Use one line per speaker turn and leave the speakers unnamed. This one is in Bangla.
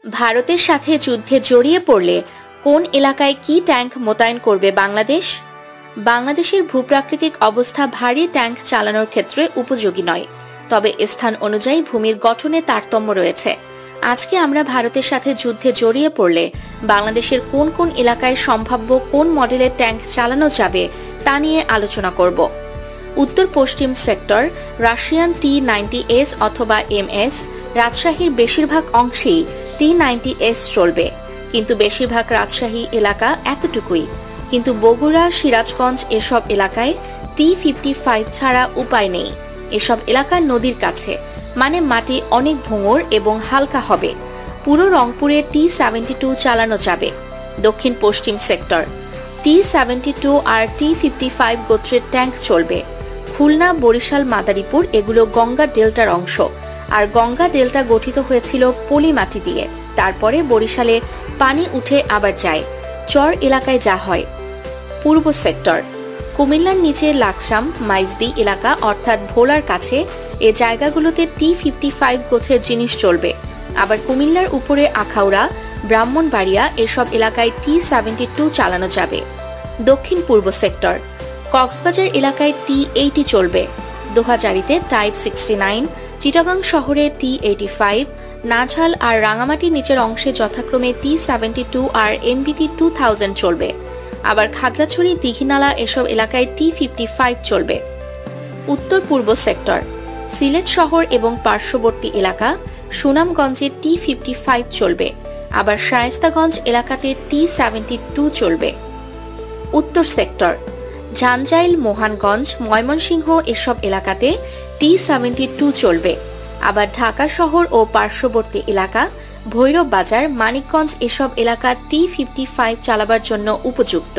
ভারতের সাথে যুদ্ধে জড়িয়ে পড়লে কোন এলাকায় কি ট্যাঙ্ক মোতায়েন করবে বাংলাদেশ? বাংলাদেশের ভূপ্রাকৃতিক অবস্থা ভারী ট্যাঙ্ক চালানোর ক্ষেত্রে উপযোগী নয়, তবে স্থান অনুযায়ী ভূমির গঠনে তারতম্য রয়েছে। আজকে আমরা ভারতের সাথে যুদ্ধে জড়িয়ে পড়লে বাংলাদেশের কোন কোন এলাকায় সম্ভাব্য কোন মডেলের ট্যাঙ্ক চালানো যাবে তা নিয়ে আলোচনা করব। উত্তর পশ্চিম সেক্টর রাশিয়ান T-90S অথবা MS, রাজশাহীর বেশিরভাগ অংশেই T-90S চলবে, কিন্তু বেশিরভাগ রাজশাহী এলাকা এতটুকুই। কিন্তু বগুড়া, সিরাজগঞ্জ এসব এলাকায় T-55 ছাড়া উপায় নেই। এসব এলাকা নদীর কাছে, মানে মাটি অনেক ভোঙর এবং হালকা হবে। পুরো রংপুরে T-72 চালানো যাবে। দক্ষিণ পশ্চিম সেক্টর T-72 আর T-55 গোত্রের ট্যাঙ্ক চলবে। খুলনা, বরিশাল, মাদারীপুর এগুলো গঙ্গা ডেল্টার অংশ, আর গঙ্গা ডেল্টা গঠিত হয়েছিল পলি মাটি দিয়ে। তারপরে বরিশালে পানি উঠে আবার যায়, চর এলাকায় যা হয়। পূর্ব সেক্টর কুমিল্লার নিচে লাকসাম, মাইজদি এলাকা অর্থাৎ ভোলার কাছে এ জায়গাগুলোতে T-55 গোছের জিনিস চলবে। আবার কুমিল্লার উপরে আখাউড়া, ব্রাহ্মণবাড়িয়া এসব এলাকায় T-72 চালানো যাবে। দক্ষিণ পূর্ব সেক্টর কক্সবাজার এলাকায় T-80 চলবে। দোহাজারীতে টাইপ 69, চিটাগাং শহরে T-85, নাঝাল আর রাঙামাটি নিচের অংশে যথাক্রমে T-72 আর NBT-2000 চলবে। আবার খাগড়াছড়ি, দীঘিনালা এসব এলাকায় T-55 চলবে। উত্তর পূর্ব সেক্টর সিলেট শহর এবং পার্শ্ববর্তী এলাকা সুনামগঞ্জে T-55 চলবে। আবার শায়েস্তাগঞ্জ এলাকাতে T-72 চলবে। উত্তর সেক্টর ঝাঞ্জাইল, মোহনগঞ্জ, ময়মনসিংহ এসব এলাকাতে T-72 চলবে। আবার ঢাকা শহর ও পার্শ্ববর্তী এলাকা ভৈরব বাজার, মানিকগঞ্জ এসব এলাকা T-55 চালাবার জন্য উপযুক্ত।